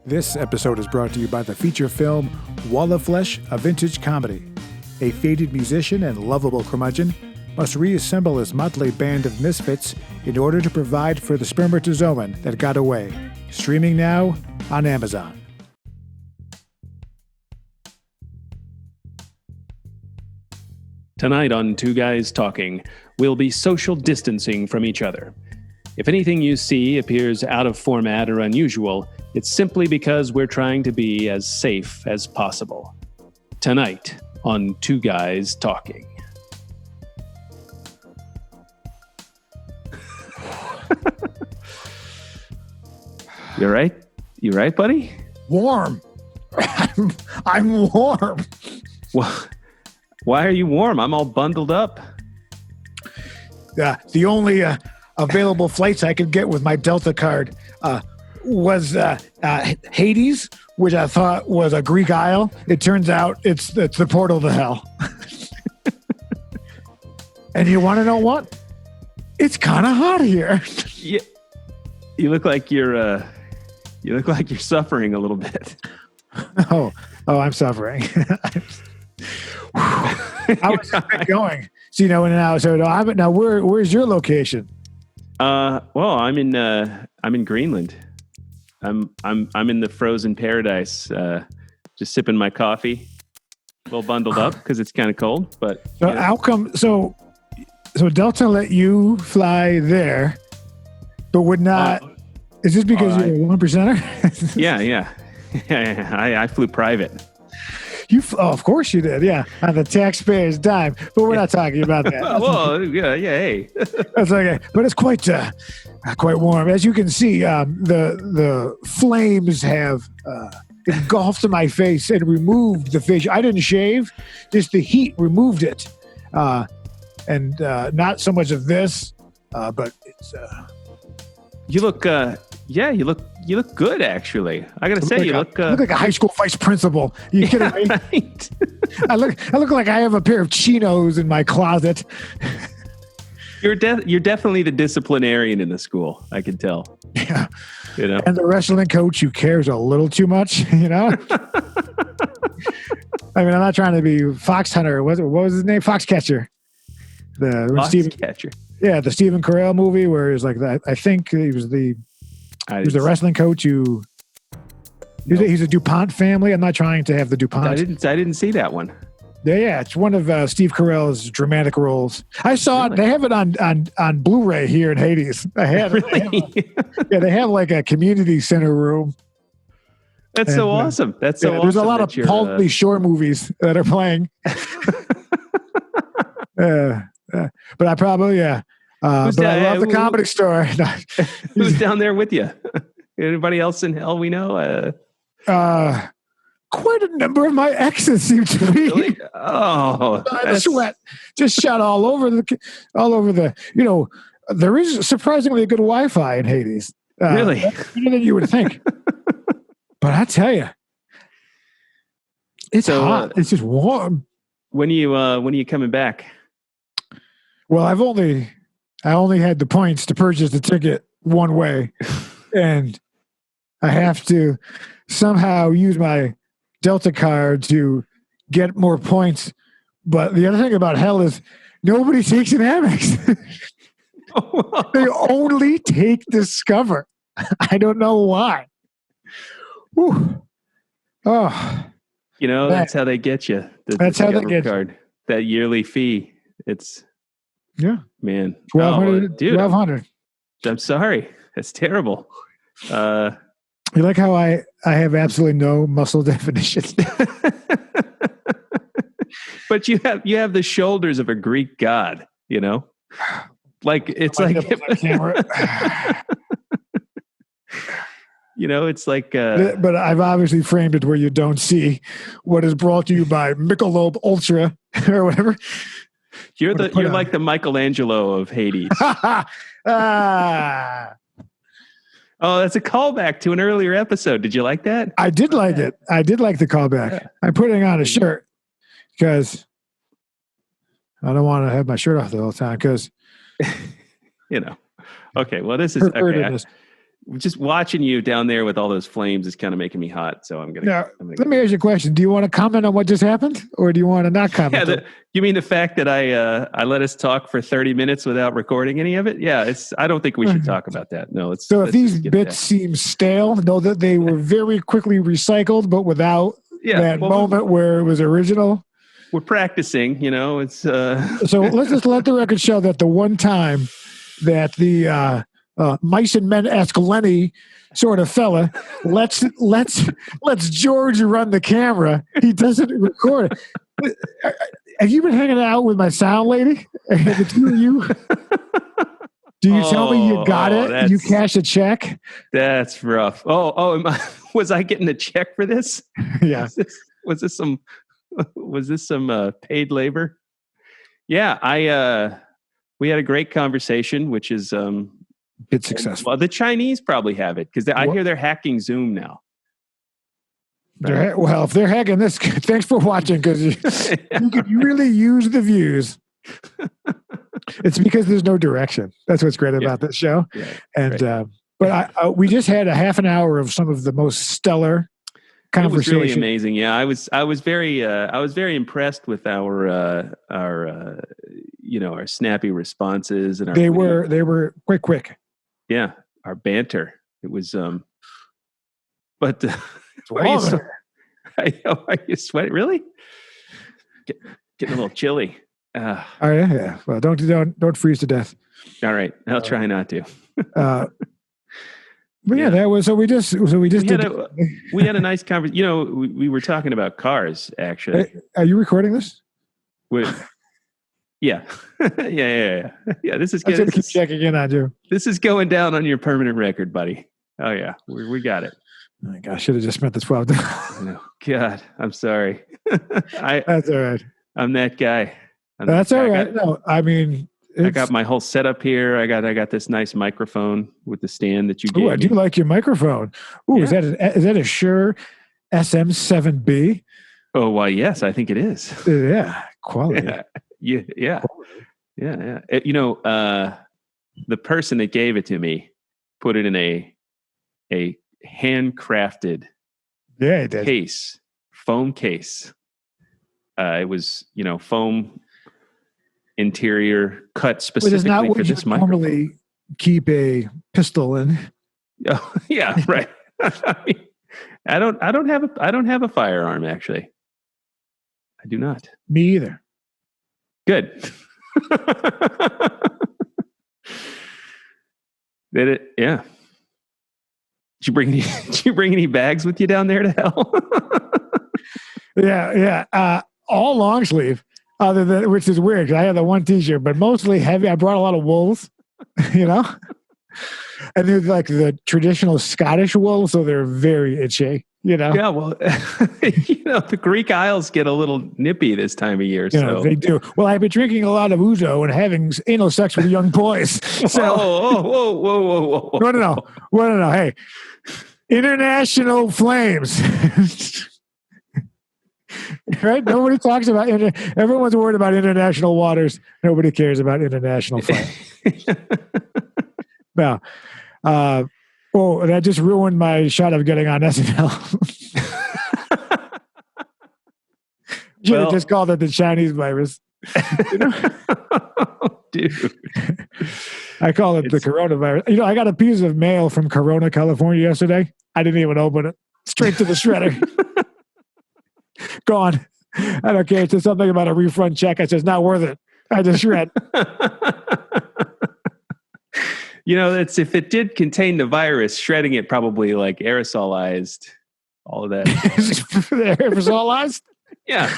This episode is brought to you by the feature film Wall of Flesh, a vintage comedy. A faded musician and lovable curmudgeon must reassemble his motley band of misfits in order to provide for the spermatozoan that got away. Streaming now on Amazon. Tonight on Two Guys Talking, we'll be social distancing from each other. If anything you see appears out of format or unusual, it's simply because we're trying to be as safe as possible. Tonight on Two Guys Talking. You right? You right, buddy? Warm. I'm warm. Well, why are you warm? I'm all bundled up. The only available flights I could get with my Delta card was Hades, which I thought was a Greek isle. It turns out it's the portal to hell. And you want to know what? It's kind of hot here. Yeah, you look like you're suffering a little bit. Oh, I'm suffering. How was it going? So you know, now where's your location? Well, I'm in Greenland. I'm in the frozen paradise, just sipping my coffee, a little bundled up because it's kind of cold. But so how come? So Delta let you fly there, but would not. Is this because you're a 1%er? Yeah. I flew private. Of course you did. Yeah, on the taxpayer's dime. But we're not talking about that. Well, yeah. Hey, that's okay. But it's quite warm, as you can see. The flames have engulfed my face and removed the face. I didn't shave; just the heat removed it, and not so much of this, but it's. You look. You look good, actually. I gotta say, you look like a high school vice principal. You kidding me? Right. I look like I have a pair of chinos in my closet. You're definitely the disciplinarian in the school. I can tell. Yeah, you know, and the wrestling coach who cares a little too much. You know. I mean, I'm not trying to be fox hunter. What was his name? Foxcatcher. Foxcatcher. Yeah, the Stephen Carell movie where he's like that. I think he was the wrestling coach who. He's a DuPont family. I'm not trying to have the DuPont. I didn't see that one. Yeah, it's one of Steve Carell's dramatic roles. I saw it. They have it on Blu-ray here in Hades. I had it. Really? They have like a community center room. That's so awesome. That's so awesome. There's a lot of Pauly Shore movies that are playing. But I probably, but I love the Comedy Store. Who's down there with you? Anybody else in hell we know? Quite a number of my exes seem to be. Really? Oh, the sweat just shot all over the. You know, there is surprisingly good Wi-Fi in Hades. Really, better than you would think. But I tell you, it's hot. It's just warm. When are you coming back? Well, I only had the points to purchase the ticket one way, and I have to somehow use my Delta card to get more points. But the other thing about hell is nobody takes an Amex. They only take Discover. I don't know why. Whew. Oh, you know, that's how they get you. That's how they get card. That yearly fee. It's man. $1,200. I'm sorry. That's terrible. You like how I have absolutely no muscle definition. But you have the shoulders of a Greek god, you know? Like it's like you know, it's like but I've obviously framed it where you don't see what is brought to you by Michelob Ultra or whatever. You're like the Michelangelo of Hades. Oh, that's a callback to an earlier episode. Did you like that? I did like it. I did like the callback. Yeah. I'm putting on a shirt because I don't want to have my shirt off the whole time because you know. Okay, well, this is okay. just watching you down there with all those flames is kind of making me hot. So I'm gonna. Now, let me ask you a question. Do you want to comment on what just happened, or do you want to not comment? Yeah, you mean the fact that I let us talk for 30 minutes without recording any of it? Yeah, I don't think we should talk about that. No, let's. So let's if these bits seem stale, know that they were very quickly recycled, but without that moment where it was original. We're practicing, it's. So let's just let the record show that the one time that the mice and men-esque Lenny sort of fella let's George run the camera. He doesn't record it. Have you been hanging out with my sound lady? The two of you? Do you tell me you got it? You cash a check? That's rough. Was I getting a check for this? Yeah. Was this some paid labor? Yeah, we had a great conversation, which is it's successful. Well, the Chinese probably have it because I hear they're hacking Zoom now. Well, if they're hacking this, thanks for watching because you could really use the views. It's because there's no direction. That's what's great about this show. Yeah, and but we just had a half an hour of some of the most stellar conversation. It was really amazing. Yeah, I was very impressed with our snappy responses and they were quick. Yeah, our banter. It was but are you sweating? Really? Getting a little chilly. Oh yeah. Well, don't freeze to death. All right, I'll try not to. But yeah, that was we had a nice conversation. We were talking about cars actually. Are you recording this? Yeah. Yeah. This is good. I'm going to keep checking in on you. This is going down on your permanent record, buddy. Oh yeah, we got it. Oh my gosh, I should have just spent the 12. No, God, I'm sorry. That's all right. I'm that guy. That's all right. No, I mean, I got my whole setup here. I got this nice microphone with the stand that you gave. Oh, I do like your microphone. Oh, yeah. Is that a Shure SM7B? Oh, well, yes, I think it is. Yeah, quality. Yeah. The person that gave it to me put it in a handcrafted case, foam case. It was, foam interior cut specifically for this microphone. Normally keep a pistol in. Oh, yeah, right. I don't have a firearm actually. I do not. Me either. Good. Did it? Yeah. Did you bring any bags with you down there to hell? Yeah. All long sleeve, other than which is weird because I had the one T-shirt, but mostly heavy. I brought a lot of wools, and they're like the traditional Scottish wool, so they're very itchy. Yeah, well, the Greek Isles get a little nippy this time of year. So they do. Well, I've been drinking a lot of ouzo and having anal sex with young boys. So, whoa. No. Hey, international flames. Right? Nobody talks about everyone's worried about international waters. Nobody cares about international flames. Now, that just ruined my shot of getting on SNL. Should have just called it the Chinese virus. Dude. I call it the coronavirus. I got a piece of mail from Corona, California yesterday. I didn't even open it. Straight to the shredder. Gone. I don't care. It says something about a refund check. I says, not worth it. I just shred. If it did contain the virus, shredding it probably like aerosolized all of that. Aerosolized? Yeah.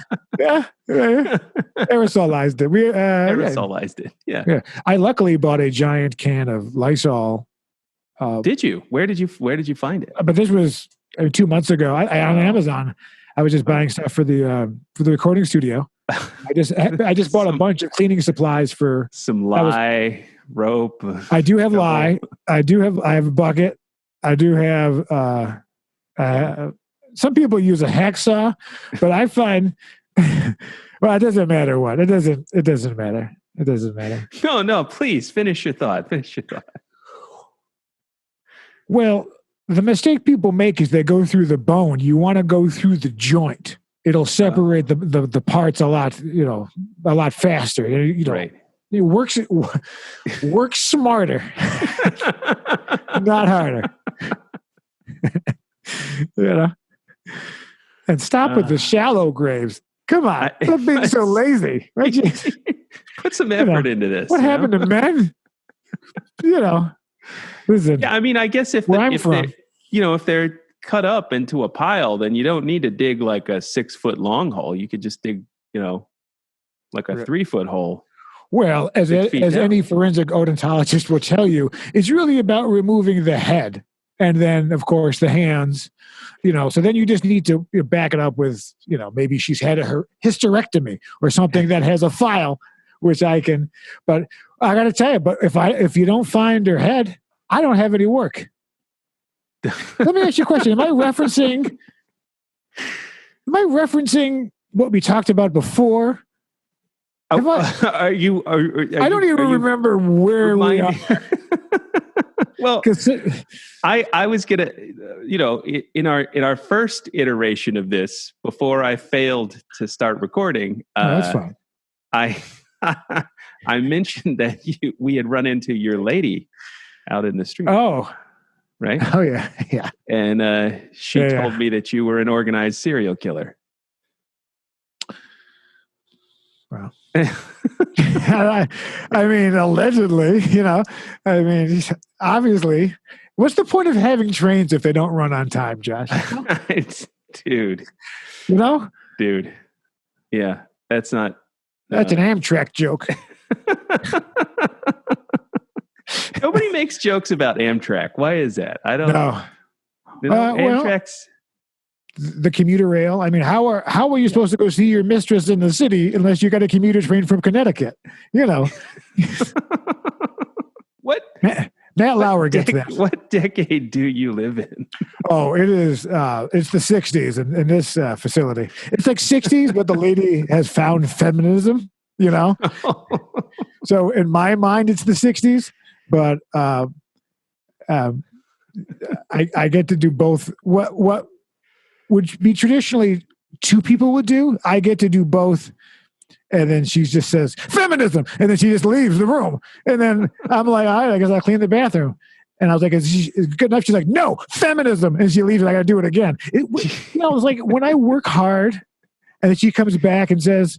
Aerosolized it. Aerosolized it. Yeah. I luckily bought a giant can of Lysol. Did you? Where did you find it? But this was 2 months ago. On Amazon. I was just buying stuff for the recording studio. I just bought a bunch of cleaning supplies for some rope. I do have lye. I have a bucket. I do have some people use a hacksaw, but I find well, it doesn't matter what. It doesn't matter. No, please finish your thought. Well, the mistake people make is they go through the bone. You want to go through the joint. It'll separate the parts a lot faster. Right. It works smarter, not harder. And stop with the shallow graves. Come on, stop being so lazy. Right? Put some effort into this. What happened to men? Listen. Yeah, I mean, I guess if they're cut up into a pile, then you don't need to dig like a 6-foot long hole. You could just dig, like a 3-foot hole. Well, as any forensic odontologist will tell you, it's really about removing the head and then, of course, the hands. So then you just need to back it up with, maybe she's had her hysterectomy or something that has a file, which I can. But I got to tell you, if you don't find her head, I don't have any work. Let me ask you a question. Am I referencing what we talked about before? I don't even remember where we are. Well, I was gonna, in our first iteration of this, before I failed to start recording, that's fine. I mentioned that we had run into your lady out in the street. Oh, right. Oh yeah, yeah. And she told me that you were an organized serial killer. Well, I mean, allegedly, obviously. What's the point of having trains if they don't run on time, Josh? Dude. Dude. Yeah, that's not. That's an Amtrak joke. Nobody makes jokes about Amtrak. Why is that? I don't know. Amtrak's. The commuter rail. I mean, how are you supposed to go see your mistress in the city unless you got a commuter train from Connecticut? What? Matt Lauer gets that. What decade do you live in? Oh, it is. It's the 60s in this facility. It's like 60s, but the lady has found feminism. So in my mind, it's the 60s. But I get to do both. What would be traditionally two people would do, I get to do both. And then she just says, feminism. And then she just leaves the room. And then I'm like, all right, I guess I'll clean the bathroom. And I was like, is good enough? She's like, no, feminism. And she leaves and I got to do it again. It was like when I work hard and then she comes back and says,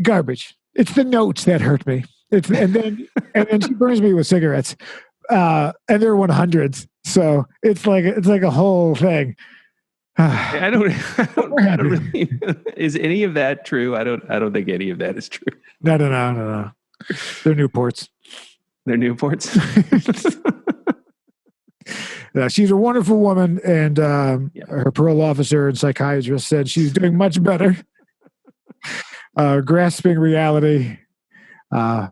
garbage. It's the notes that hurt me. And then she burns me with cigarettes. And they're 100s. So it's like a whole thing. I don't really. Is any of that true? I don't think any of that is true. No. They're Newports. They're Newports. She's a wonderful woman, and her parole officer and psychiatrist said she's doing much better, grasping reality. I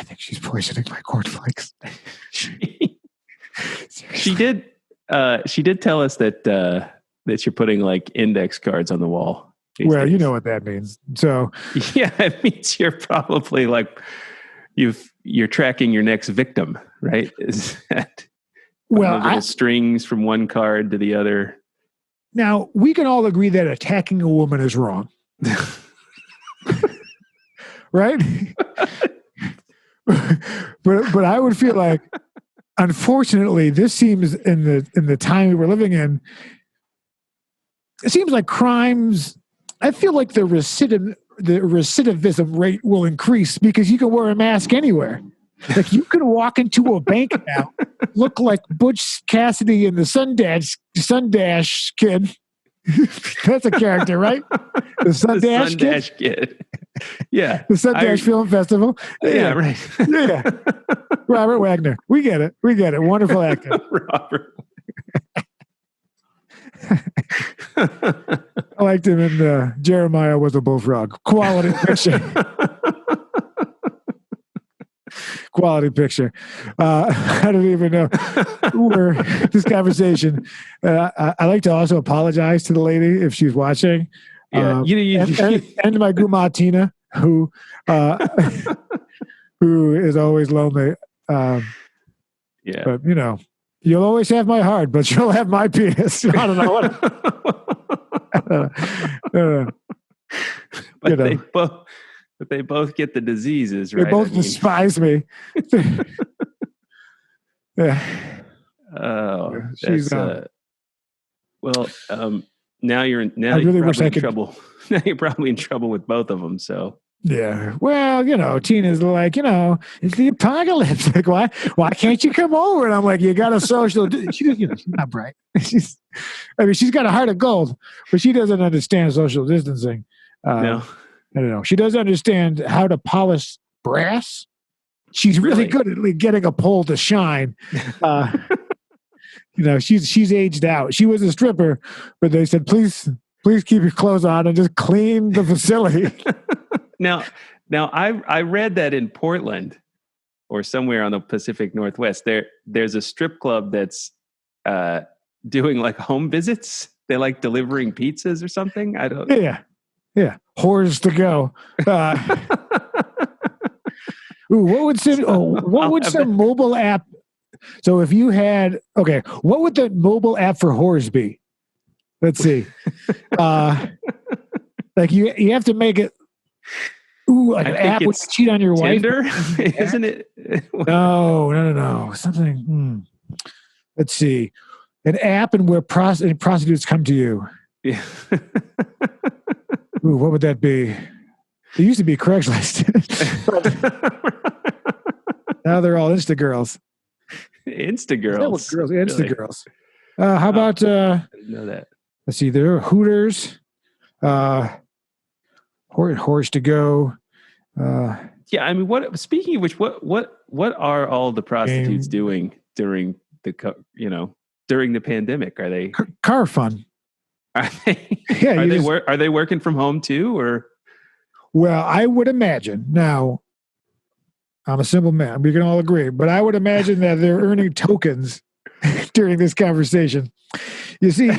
think she's poisoning my cornflakes. She did. She did tell us that you're putting like index cards on the wall. Well, you know what that means. So yeah, it means you're probably like you're tracking your next victim, right? Is that little strings from one card to the other? Now we can all agree that attacking a woman is wrong, right? but I would feel like, unfortunately, this seems in the time we're living in, it seems like crimes. I feel like the recidivism rate will increase because you can wear a mask anywhere. Like you can walk into a bank now, look like Butch Cassidy in the Sundash Kid. That's a character, right? The Sundash Kid. Yeah. The Sundash Film Festival. Yeah, right. Yeah. Robert Wagner. We get it. Wonderful actor. Robert. I liked him in Jeremiah Was a Bullfrog. Quality picture. Quality picture. I don't even know where this conversation. I like to also apologize to the lady if she's watching. Yeah, and my Guma Tina, who is always lonely. Yeah. But you'll always have my heart, but you'll have my penis. I don't know what. But they both get the diseases, right? They both despise me. Yeah. Oh, she's that's now you're in trouble. Now you're probably in trouble with both of them. So yeah. Well, Tina's like, it's the apocalypse. Like, why can't you come over? And I'm like, you got a social. She's not bright. She's got a heart of gold, but she doesn't understand social distancing. No. I don't know. She doesn't understand how to polish brass. She's really good at getting a pole to shine. She's aged out. She was a stripper, but they said, please keep your clothes on and just clean the facility. Now I read that in Portland or somewhere on the Pacific Northwest, there's a strip club that's doing like home visits. They like delivering pizzas or something. I don't. Yeah. Whores to go. What would some mobile app? So if you had, what would the mobile app for whores be? Let's see. Like you have to make it. Like an app would cheat on your Tinder? wife. Isn't it? No. Something. Let's see. An app and where prostitutes come to you. Yeah. What would that be? It used to be Craigslist. Now they're all Insta girls. Insta girls. Insta girls. How about? I didn't know that. Let's see. There are Hooters. Horse to go. Yeah, I mean, speaking of which, what are all the prostitutes doing during the pandemic? Are they car fun? Are they? Yeah. Are they working from home too, or? Well, I would imagine. Now, I'm a simple man. We can all agree, but I would imagine that they're earning tokens during this conversation. You see,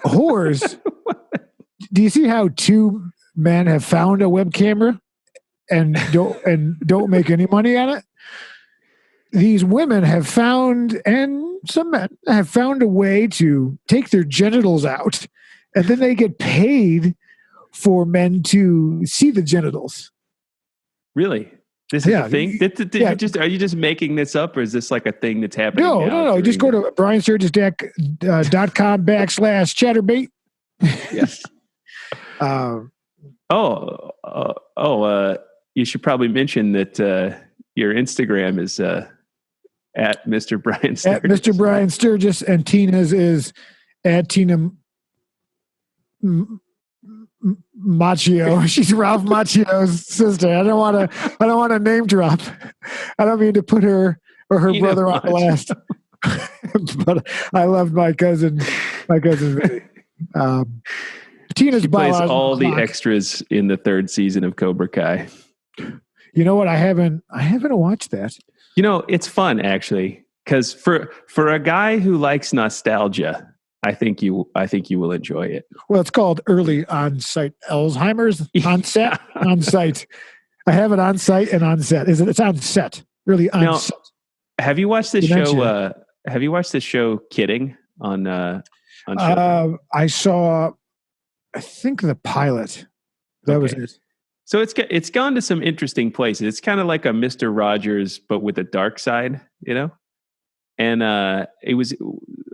whores. Do you see how two men have found a web camera and don't make any money on it? These women have found, and some men have found a way to take their genitals out, and then they get paid for men to see the genitals. Really? This is a thing? Are you just making this up, or is this like a thing that's happening? No. Just go to briansturges.com/chatterbait. Yes. You should probably mention that your Instagram is at Mr. Brian Sturges. At Mr. Brian Sturges, and Tina's is at Tina Macchio. She's Ralph Macchio's sister. I don't want to name drop. I don't mean to put her or her brother on blast. But I loved my cousin. Tina's plays all the extras in the third season of Cobra Kai. You know what? I haven't watched that. It's fun actually, because for a guy who likes nostalgia, I think you will enjoy it. Well, it's called early on-site Alzheimer's on-set. On-site. I have it on-site and on-set. It's on-set. Really on-set. Have you watched this show? Have you watched this show Kidding on I saw, I think, the pilot. That was it. So it's gone to some interesting places. It's kind of like a Mr. Rogers, but with a dark side, And it was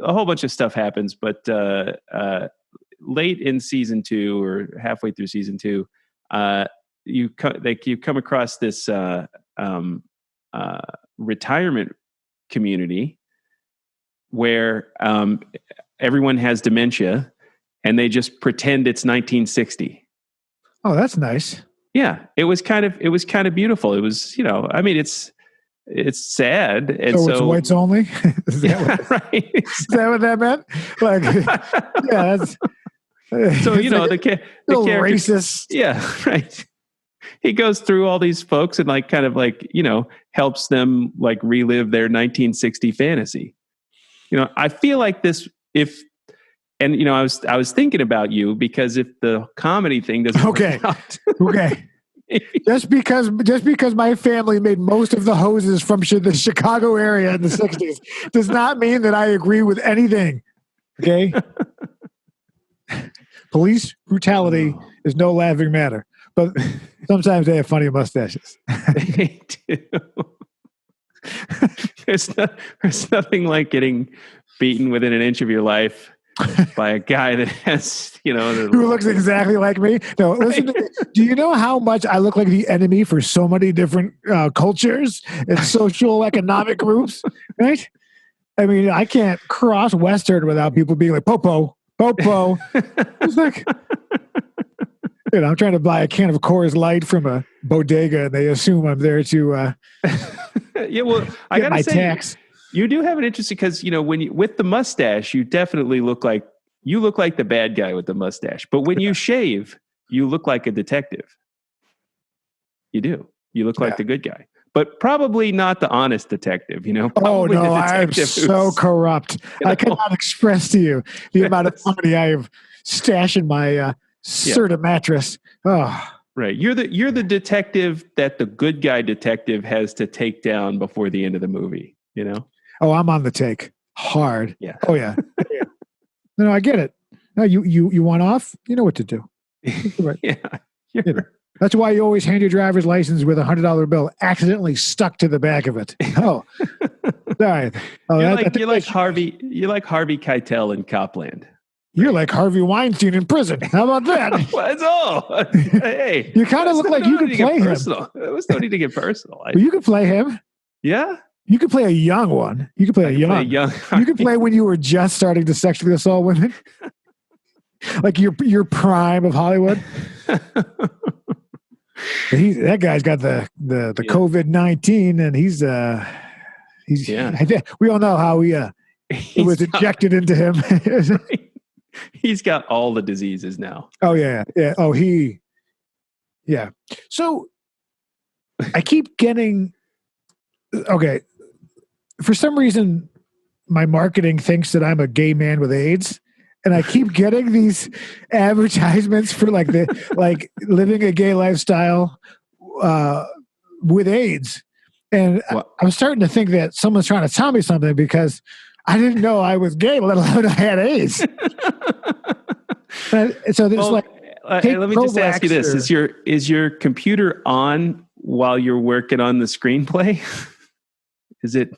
a whole bunch of stuff happens, but late in season 2 or halfway through season 2, you come across this retirement community where everyone has dementia, and they just pretend it's 1960. Oh, that's nice. Yeah, it was kind of beautiful. It was, it's sad, and so it's whites only. Is that right? Is that what that meant? Like, yeah, that's so the character racist. Yeah, right. He goes through all these folks and helps them relive their 1960 fantasy. I feel like this I was thinking about you, because if the comedy thing doesn't work out, Just because my family made most of the hoses from the Chicago area in the 60s does not mean that I agree with anything. Okay? Police brutality is no laughing matter. But sometimes they have funny mustaches. They do. There's nothing like getting beaten within an inch of your life by a guy that has, who looks exactly like me. No, listen to me. Do you know how much I look like the enemy for so many different cultures and social economic groups? Right? I mean, I can't cross Western without people being like, Popo. It's like, I'm trying to buy a can of Coors Light from a bodega, and they assume I'm there to yeah, well, I gotta say, tax. You do have an interesting, because when with the mustache, you definitely look like the bad guy with the mustache. But when you shave, you look like a detective. You do. You look like the good guy, but probably not the honest detective. Oh no, I'm so corrupt. I cannot express to you the amount of money I have stashed in my Serta mattress. Oh. Right. You're the detective that the good guy detective has to take down before the end of the movie, Oh, I'm on the take. Hard. Yeah. Oh yeah. No, I get it. No, you want off? You know what to do. Right. Yeah. That's why you always hand your driver's license with $100 bill accidentally stuck to the back of it. Oh. Sorry. Oh, you're like Harvey Keitel in Copland. You're like Harvey Weinstein in prison. How about that? Well, that's all. Hey, you kind of look like you could play him. There was no need to get personal. But you could play him. Yeah. You could play a young one. You could play a young. You could play when you were just starting to sexually assault women. Like your prime of Hollywood. That guy's got the COVID-19, and he's we all know how it was injected into him. He's got all the diseases now. Oh yeah. Oh, yeah. So I keep getting, okay. For some reason, my marketing thinks that I'm a gay man with AIDS, and I keep getting these advertisements for like living a gay lifestyle with AIDS. And I'm starting to think that someone's trying to tell me something, because I didn't know I was gay, let alone I had AIDS. So there's let me just ask you this: is your computer on while you're working on the screenplay? Is it?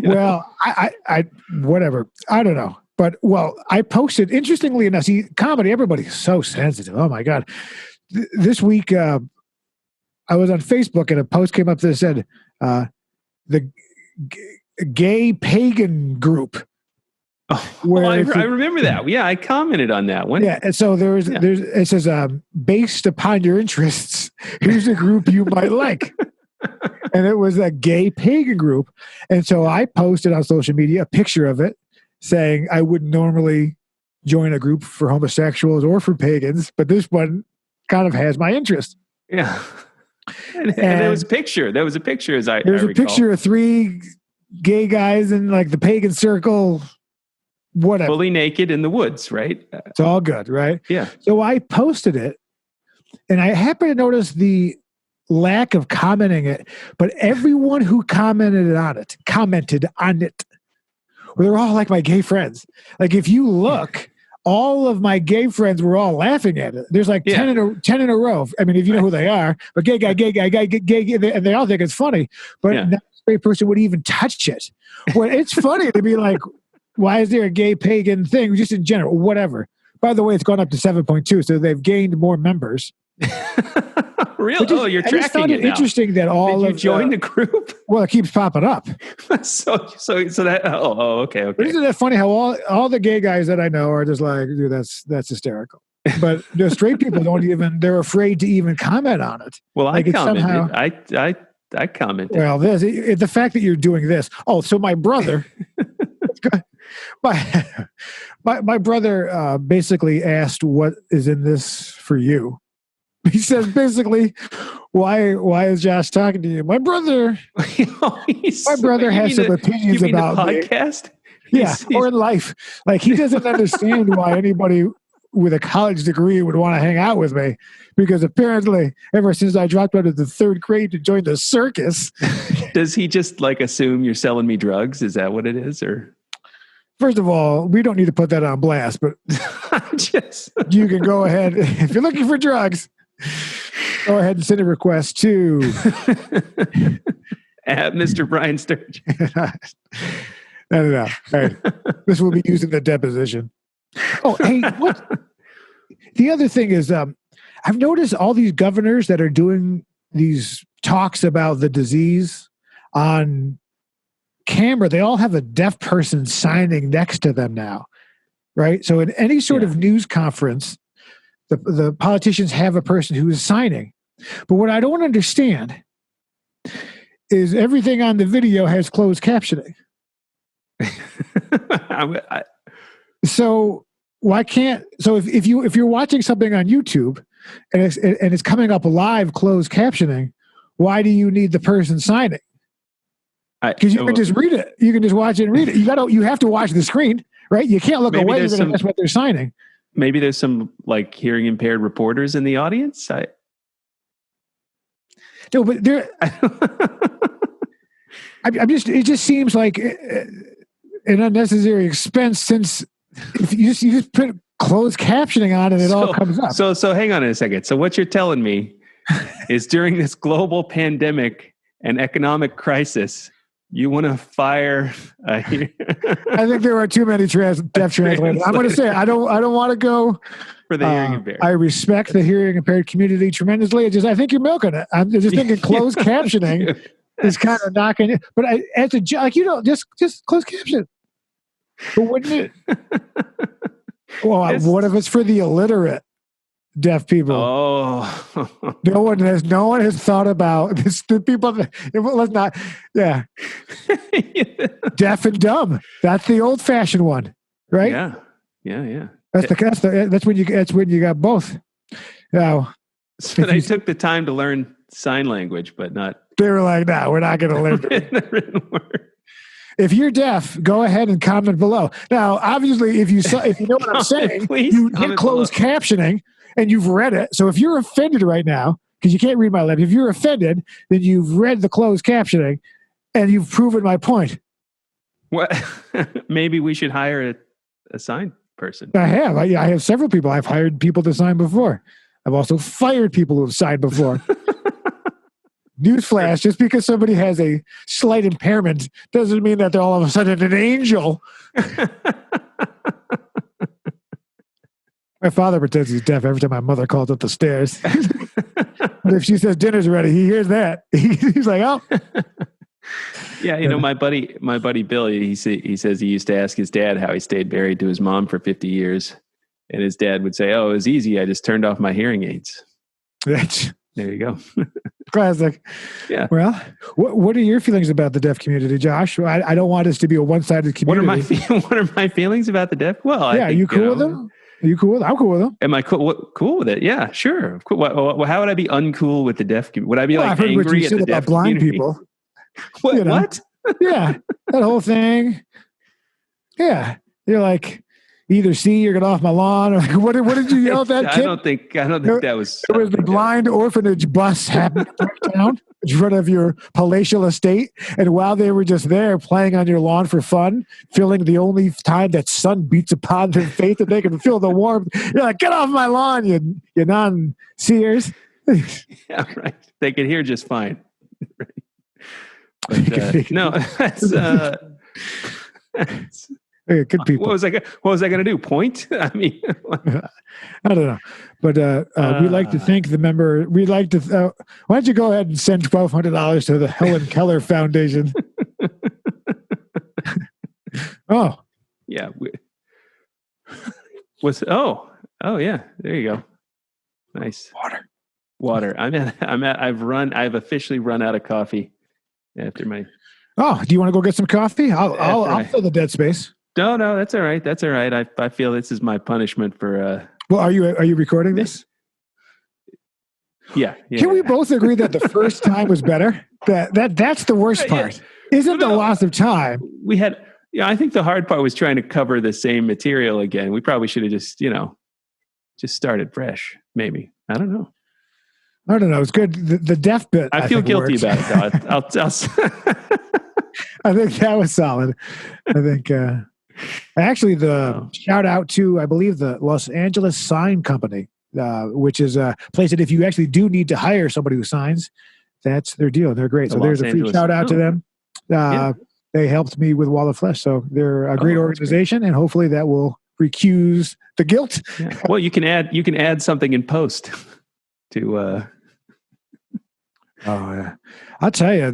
Well, I whatever. I don't know. But I posted, interestingly enough, see, comedy, everybody's so sensitive. Oh my God. This week, I was on Facebook, and a post came up that said, the gay pagan group. I remember that. Yeah, I commented on that one. Yeah, and so it says, based upon your interests, here's a group you might like. And it was a gay pagan group. And so I posted on social media a picture of it, saying I wouldn't normally join a group for homosexuals or for pagans, but this one kind of has my interest. Yeah. And there was a picture. There was a picture, as I recall. There's a picture of 3 gay guys in like the pagan circle, whatever. Fully naked in the woods, right? It's all good, right? Yeah. So I posted it, and I happened to notice the lack of commenting it, but everyone who commented on it, well, they're all like my gay friends. Like if you look, all of my gay friends were all laughing at it. There's like 10 in a row. I mean, if you know who they are, but gay guy, and they all think it's funny, but not a straight person would even touch it. Well, it's funny to be like, why is there a gay pagan thing? Just in general, whatever. By the way, it's gone up to 7.2, so they've gained more members. Really? You're tracking it now. Interesting that all Did you join the group? Well, it keeps popping up. so that. Oh, okay. But isn't that funny how all the gay guys that I know are just like, dude, that's hysterical. But the straight people they're afraid to even comment on it. Well, like I commented. I commented. Well, the fact that you're doing this. Oh, so my brother, my brother basically asked, "What is in this for you?" He says basically, "Why is Josh talking to you?" My brother has some opinions about the podcast. Me. Yeah, or in life. Like he doesn't understand why anybody with a college degree would want to hang out with me, because apparently ever since I dropped out of the 3rd grade to join the circus. Does he just like assume you're selling me drugs? Is that what it is? Or first of all, we don't need to put that on blast, but just you can go ahead. If you're looking for drugs, go ahead and send a request to at Mr. Brian Sturges. No. All right. This will be used in the deposition. Oh, hey, what? The other thing is, I've noticed all these governors that are doing these talks about the disease on camera, they all have a deaf person signing next to them now, right? So in any sort of news conference, the politicians have a person who is signing. But what I don't understand is everything on the video has closed captioning. So why can't? So if you're watching something on YouTube and it's coming up live closed captioning, why do you need the person signing? Because you can just read it. You can just watch it and read it. You have to watch the screen, right? You can't look away. That's what they're signing. Maybe there's some like hearing impaired reporters in the audience. No, but there. It just seems like an unnecessary expense, since if you just put closed captioning on and it all comes up. So hang on a second. So what you're telling me is during this global pandemic and economic crisis, you want to fire? I think there are too many deaf translators. I'm going to say I don't want to go for the hearing impaired. I respect the hearing impaired community tremendously. I think you're milking it. I'm just thinking closed captioning is kind of knocking it. But as a just closed caption. But wouldn't it? Well, what if it's for the illiterate deaf people? Oh, no one has thought about this. The people that, let's not. Yeah, deaf and dumb. That's the old fashioned one, right? Yeah. That's when you got both. Now, so they took the time to learn sign language, but not. They were like, "No, we're not going to learn the written word." If you're deaf, go ahead and comment below. Now, obviously, if you know what I'm saying, you hit closed captioning and you've read it. So if you're offended right now, because you can't read my lips, if you're offended, then you've read the closed captioning and you've proven my point. What? Maybe we should hire a sign person. I have. I have several people. I've hired people to sign before. I've also fired people who have signed before. Newsflash, just because somebody has a slight impairment doesn't mean that they're all of a sudden an angel. My father pretends he's deaf every time my mother calls up the stairs. But if she says dinner's ready, he hears that. He's like, oh. Yeah, my buddy Bill, he says he used to ask his dad how he stayed married to his mom for 50 years. And his dad would say, oh, it was easy. I just turned off my hearing aids. There you go. Classic. Yeah. Well, what are your feelings about the deaf community, Josh? I don't want this to be a one-sided community. What are my feelings about the deaf? Well, yeah, are you cool with them? Are you cool with them? I'm cool with them. Am I cool with it? Yeah, sure. Well, how would I be uncool with the deaf community? Would I be angry at the deaf blind community? People? What? What? Yeah, that whole thing. Yeah, you're like, either see or get off my lawn. Or what did you yell at that kid? I don't think that was. There was the blind orphanage bus happening down in front of your palatial estate, and while they were just there playing on your lawn for fun, feeling the only time that sun beats upon their face that they can feel the warmth, you're like, get off my lawn, you non-seers. Yeah, right. They could hear just fine. But, no, that's. Good people. What was I going to do? Point? I mean, I don't know, but we'd like to thank the member. We'd like to. Why don't you go ahead and send $1,200 to the Helen Keller Foundation? Oh, yeah. Yeah. There you go. Nice water. I've officially run out of coffee after my. Oh, do you want to go get some coffee? I'll fill the dead space. No, that's all right. That's all right. I feel this is my punishment for. Well, are you recording this? Yeah. Can we both agree that the first time was better? That's the worst part. Isn't the loss of time? We had. Yeah, I think the hard part was trying to cover the same material again. We probably should have just, just started fresh. Maybe, I don't know. I don't know. It's good. The deaf bit. I feel think guilty works. about it, though. I think that was solid. I think actually the shout out to, I believe, the Los Angeles Sign Company, which is a place that if you actually do need to hire somebody who signs, that's their deal. They're great. So there's a free shout out to them. They helped me with Wall of Flesh. So they're a great organization, and hopefully that will recuse the guilt. Yeah. Well, you can add something in post to. Oh yeah, I'll tell you.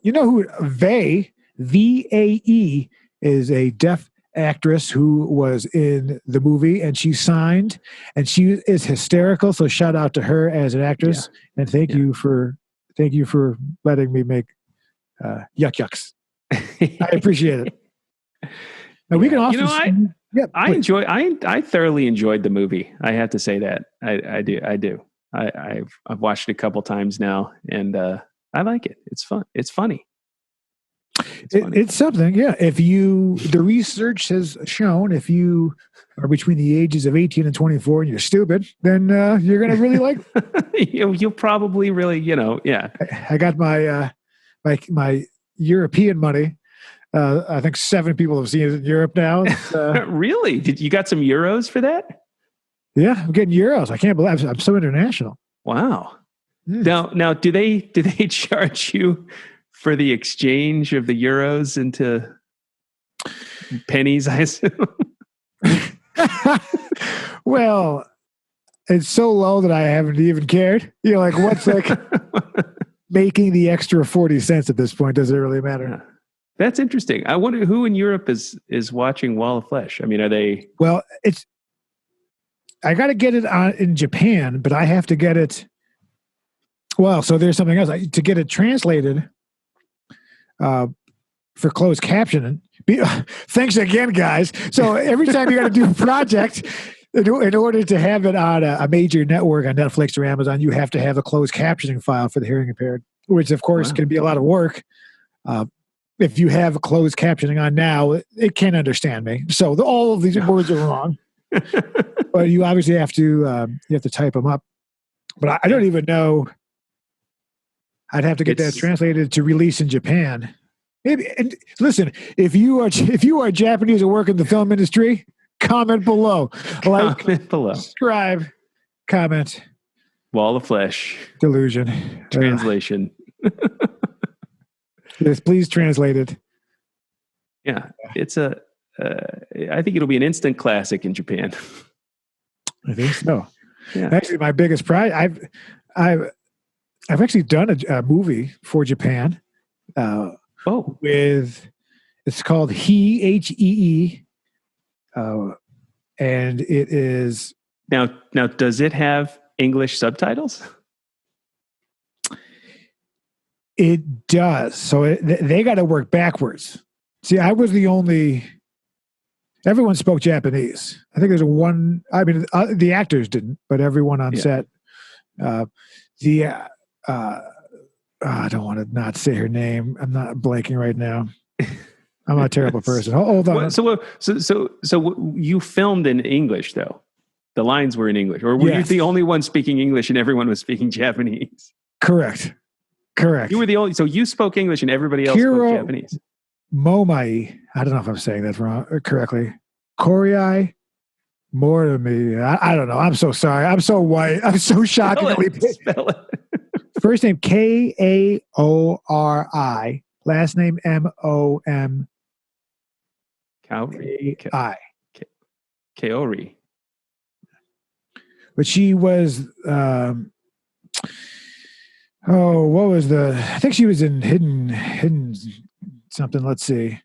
You know who Vae VAE is a deaf actress who was in the movie, and she signed, and she is hysterical. So shout out to her as an actress, and thank you for letting me make yucks. I appreciate it. Now we can also. I thoroughly enjoyed the movie. I have to say that I do. I've watched it a couple times now, and I like it. It's fun. It's funny. It's something, yeah. The research has shown if you are between the ages of 18 and 24 and you're stupid, then you're going to really like it. You'll probably really, yeah. I got my my European money. I think 7 people have seen it in Europe now. Really? Did you got some euros for that? Yeah, I'm getting euros. I can't believe I'm so international. Wow. Now, do they charge you for the exchange of the euros into pennies, I assume? Well, it's so low that I haven't even cared. What's making the extra 40 cents at this point? Does it really matter? Yeah. That's interesting. I wonder who in Europe is watching Wall of Flesh. I mean, are they? Well, I got to get it in Japan, but I have to get it. Well, so there's something else to get it translated. For closed captioning. Thanks again, guys. So every time you got to do a project, in order to have it on a major network on Netflix or Amazon, you have to have a closed captioning file for the hearing impaired, which of course can be a lot of work. If you have a closed captioning on now, it can't understand me. So all of these words are wrong. But you obviously have to type them up. But I don't even know. I'd have to get that translated to release in Japan. Maybe. And listen, if you are Japanese and work in the film industry, comment below. Comment below. Subscribe. Comment. Wall of Flesh. Delusion. Translation. Yes, please translate it. Yeah, it's I think it'll be an instant classic in Japan. I think so. Yeah. Actually, my biggest pride. I've actually done a movie for Japan. It's called Hee, and it is now. Does it have English subtitles? It does. So they got to work backwards. See, I was the only. Everyone spoke Japanese. I think there's one. I mean, the actors didn't, but everyone on set. I don't want to not say her name. I'm not blanking right now. I'm a terrible person. Hold on. So you filmed in English, though. The lines were in English, or were you the only one speaking English and everyone was speaking Japanese? Correct. You were the only. So you spoke English and everybody else spoke Japanese. Momai. I don't know if I'm saying that wrong correctly. Koriai. More to me. I don't know. I'm so sorry. I'm so white. I'm so shockingly. Spell it. First name Kaori. Last name Mom. Kaori. Kaori. But she was. What was I think she was in hidden something. Let's see.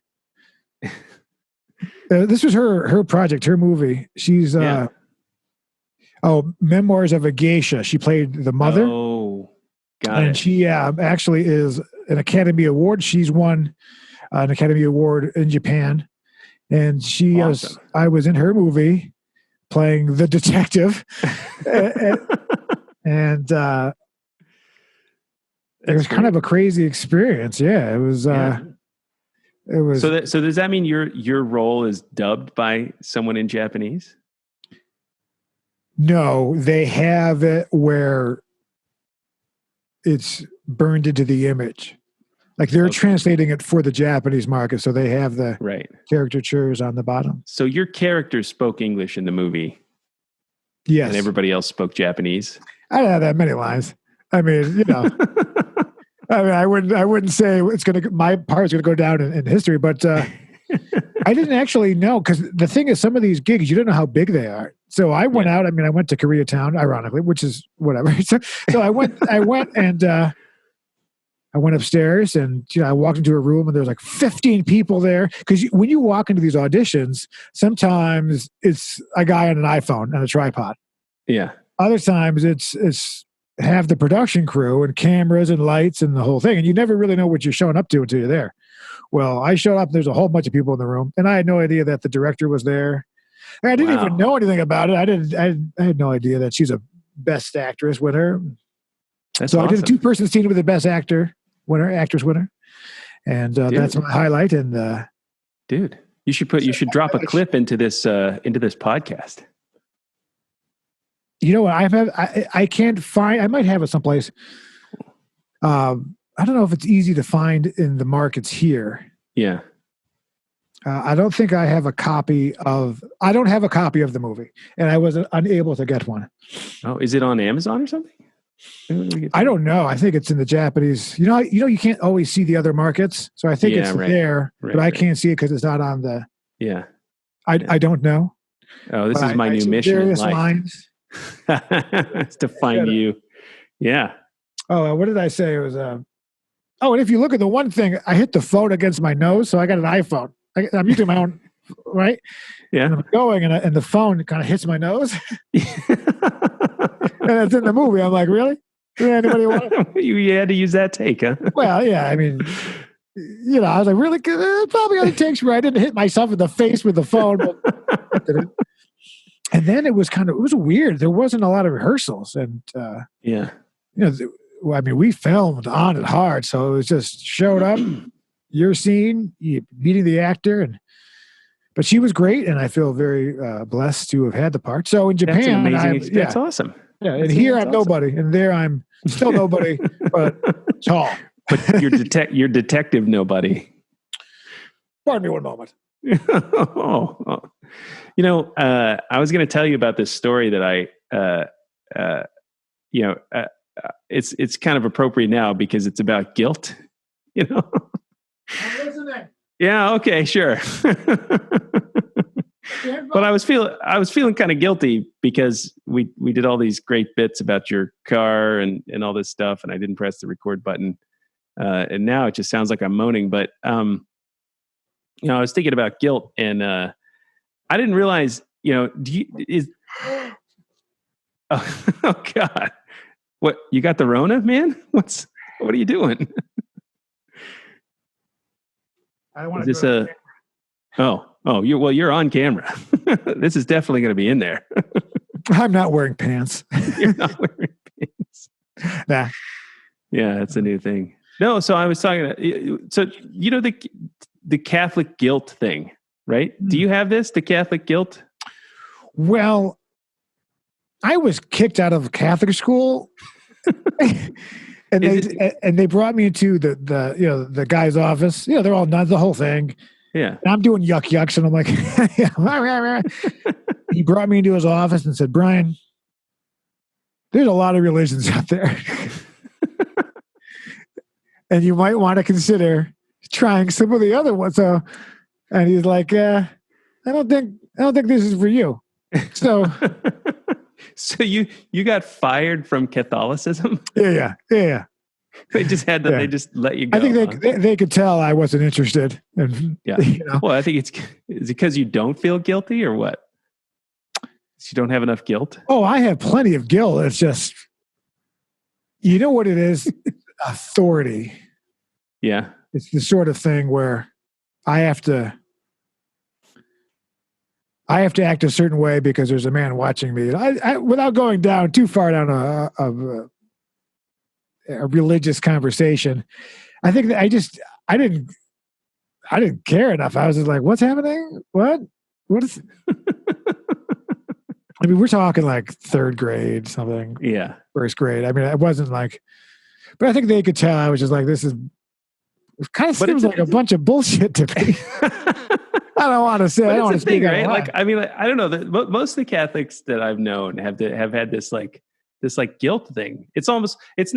This was her project, her movie. She's Memoirs of a Geisha. She played the mother. Oh, got it. And she actually is an Academy Award. She's won an Academy Award in Japan, and she awesome. I was in her movie playing the detective, and it was kind of a crazy experience. Yeah, it was. It was. So does that mean your role is dubbed by someone in Japanese? No, they have it where it's burned into the image. Like they're translating it for the Japanese market, so they have the caricatures on the bottom. So your character spoke English in the movie. Yes. And everybody else spoke Japanese. I don't have that many lines. I mean, you know, I wouldn't say my part is gonna go down in history, but I didn't actually know, because the thing is, some of these gigs you don't know how big they are. So I went out. I mean, I went to Koreatown, ironically, which is whatever. So I went and I went upstairs, and I walked into a room, and there's like 15 people there. Because when you walk into these auditions, sometimes it's a guy on an iPhone and a tripod. Yeah. Other times it's have the production crew and cameras and lights and the whole thing, and you never really know what you're showing up to until you're there. Well, I showed up, and there's a whole bunch of people in the room, and I had no idea that the director was there. And I didn't even know anything about it. I had no idea that she's a Best Actress winner. So awesome. I did a 2-person scene with the Best Actress winner, and that's my highlight. And dude, you should drop a clip into this podcast. You know what? I can't find. I might have it someplace. I don't know if it's easy to find in the markets here. Yeah. I don't think I have a copy of. I don't have a copy of the movie, and I was unable to get one. Oh, is it on Amazon or something? I don't know. I think it's in the Japanese. You know, you can't always see the other markets, so I think it's there, but I can't see it because it's not on the. Yeah. I don't know. Oh, this is my new mission in life. Lines. It's to find you. Yeah. Oh, what did I say? It was and if you look at the one thing, I hit the phone against my nose, so I got an iPhone. I'm using my own, right? Yeah. And I'm going, and the phone kind of hits my nose. And it's in the movie. I'm like, really? Anybody want it? You had to use that take, huh? Well, yeah. I mean, I was like, really? Probably only takes where I didn't hit myself in the face with the phone. But and then it was weird. There wasn't a lot of rehearsals, and yeah. I mean, we filmed on it hard, so it was just showed up, your scene, you meeting the actor, but she was great, and I feel very blessed to have had the part. So in Japan, that's amazing. That's awesome. Yeah, and here I'm nobody, and there I'm still nobody, but tall. But you're detective nobody. Pardon me one moment. Oh. I was going to tell you about this story that it's kind of appropriate now because it's about guilt, I'm listening. Yeah. Okay. Sure. But I was feeling kind of guilty because we did all these great bits about your car and all this stuff, and I didn't press the record button. And now it just sounds like I'm moaning, but, I was thinking about guilt, and I didn't realize, oh God. What, you got the Rona, man? What are you doing? I want to. You're on camera. This is definitely going to be in there. I'm not wearing pants. You're not wearing pants. Nah. Yeah, that's a new thing. No, so I was talking. So the Catholic guilt thing, right? Do you have the Catholic guilt? Well, I was kicked out of Catholic school, and they brought me into the guy's office. They're all nuns, the whole thing. Yeah, and I'm doing yucks, and I'm like, he brought me into his office and said, "Brian, there's a lot of religions out there, and you might want to consider trying some of the other ones." So, and he's like, "I don't think this is for you." So. So you got fired from Catholicism? Yeah. They just had to. Yeah. They just let you go. I think they could tell I wasn't interested. And, yeah. Well, I think is it because you don't feel guilty or what? You don't have enough guilt? Oh, I have plenty of guilt. It's just, you know what it is? Authority. Yeah. It's the sort of thing where I have to act a certain way because there's a man watching me. I without going down too far down a religious conversation, I think that I didn't care enough. I was just like, "What's happening? What is?" I mean, we're talking like third grade, something, Yeah. first grade. I mean, it wasn't like, but I think they could tell I was just like, this is, it kind of seems like a bunch of bullshit to me. I don't want to say, I don't want to speak right? out Like, I mean, like, I don't know. Most of the Catholics that I've known have had this guilt thing. It's almost, it's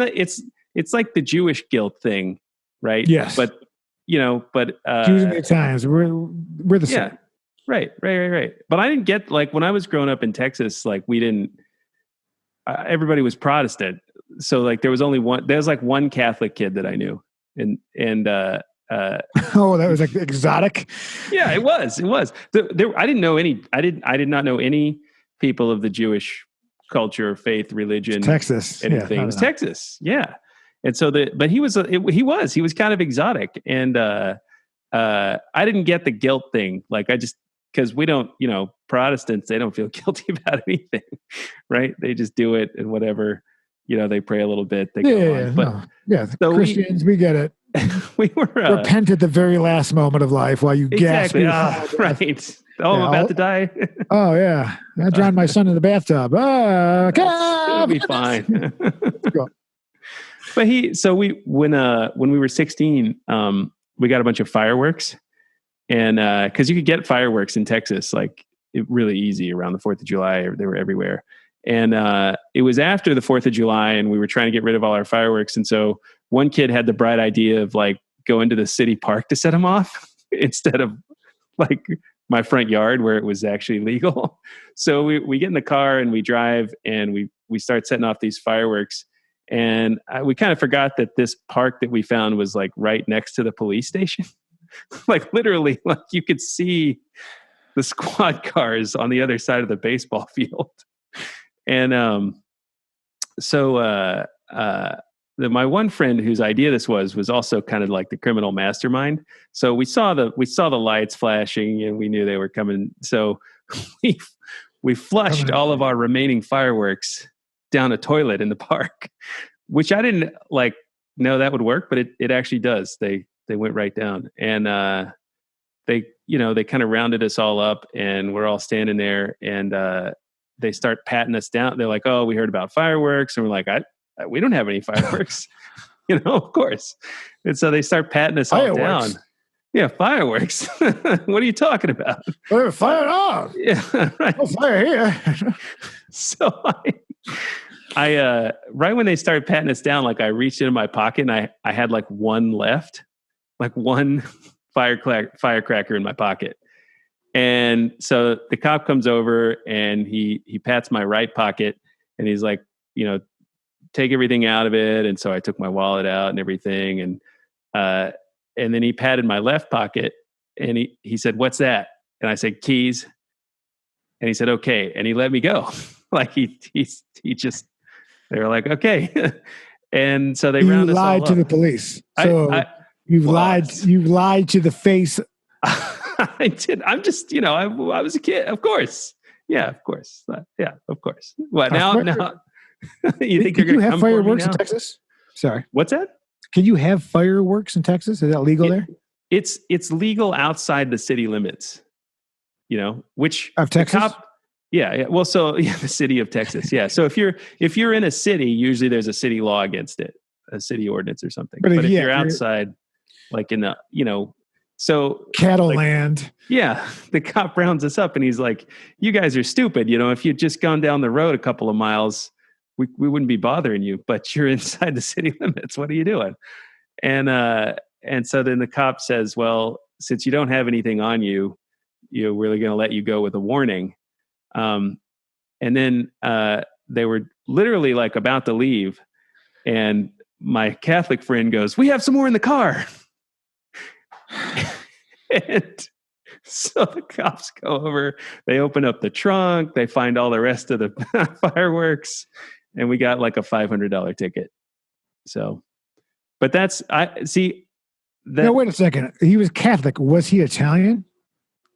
like the Jewish guilt thing, right? Yes. But, Jews and the Italians, we're the same. Right. But I didn't get, like, when I was growing up in Texas, like, we didn't, everybody was Protestant. So like there was like one Catholic kid that I knew. And oh, that was like exotic. Yeah, it was. I did not know any people of the Jewish culture, faith, religion, Texas, anything. It was Texas. Yeah. And so but he was kind of exotic. And I didn't get the guilt thing. Like because we don't, Protestants, they don't feel guilty about anything, right? They just do it and whatever, they pray a little bit. They go on. But so Christians, we get it. We were repent at the very last moment of life while you exactly. Right. Oh, I'm about to die. Oh yeah, I drowned my son in the bathtub. It'll be fine. But when we were 16, we got a bunch of fireworks, and because you could get fireworks in Texas like really easy around the 4th of July. They were everywhere. And it was after the 4th of July, and we were trying to get rid of all our fireworks. And so one kid had the bright idea of like going to the city park to set them off instead of like my front yard where it was actually legal. So we get in the car and we drive and we start setting off these fireworks. And we kind of forgot that this park that we found was like right next to the police station. Like literally, like you could see the squad cars on the other side of the baseball field. And my one friend whose idea this was also kind of like the criminal mastermind. So we saw the lights flashing and we knew they were coming. So we flushed all of our remaining fireworks down a toilet in the park, which I didn't like know that would work, but it actually does. They went right down, and they kind of rounded us all up, and we're all standing there, and they start patting us down. They're like, "Oh, we heard about fireworks," and we're like, we don't have any fireworks, of course. And so they start patting us all down. Yeah, fireworks. What are you talking about? Fire off. Yeah, right. No fire here. So I right when they started patting us down, like I reached into my pocket and I had like one left, like one firecracker in my pocket. And so the cop comes over and he pats my right pocket and he's like, take everything out of it. And so I took my wallet out and everything. And then he patted my left pocket and he said, "What's that?" And I said, "Keys." And he said, "Okay." And he let me go. Like he just, they were like, "Okay." And so they rounded us all up. You lied to the police. So you've lied to the face. I did. I'm just, I was a kid. Of course. Yeah, of course. Yeah, of course. What now? You think you're going to have fireworks in Texas? Sorry. What's that? Can you have fireworks in Texas? Is that legal there? It's legal outside the city limits, which of Texas. Yeah. Well, so the city of Texas. Yeah. So if you're in a city, usually there's a city law against it, a city ordinance or something. But if you're outside, like in the, so cattle land. Yeah. The cop rounds us up and he's like, "You guys are stupid. If you'd just gone down the road a couple of miles, we wouldn't be bothering you, but you're inside the city limits. What are you doing?" And so then the cop says, "Well, since you don't have anything on you, we're really going to let you go with a warning." And then they were literally like about to leave. And my Catholic friend goes, "We have some more in the car." And so the cops go over, they open up the trunk, they find all the rest of the fireworks, and we got like a $500 ticket. So, but No, wait a second. He was Catholic. Was he Italian?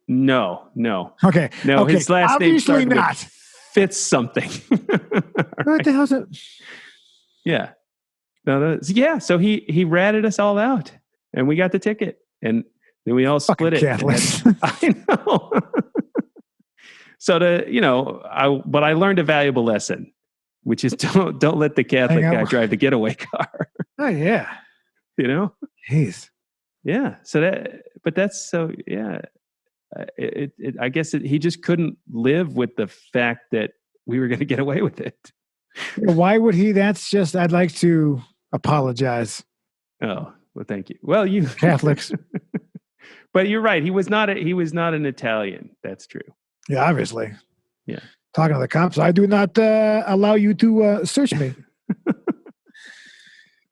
No. Okay. No, his last name started not. with Fitz something. What the hell's it? Yeah. Yeah. So he ratted us all out, and we got the ticket, and then we all split it. Catholics. I know. So but I learned a valuable lesson, which is don't let the Catholic guy drive the getaway car. Oh yeah. Jeez. Yeah. I guess he just couldn't live with the fact that we were going to get away with it. Why would he? I'd like to apologize. Oh, well, thank you. Well, you Catholics. But you're right. He was not an Italian. That's true. Yeah, obviously. Yeah. Talking to the cops, I do not allow you to search me.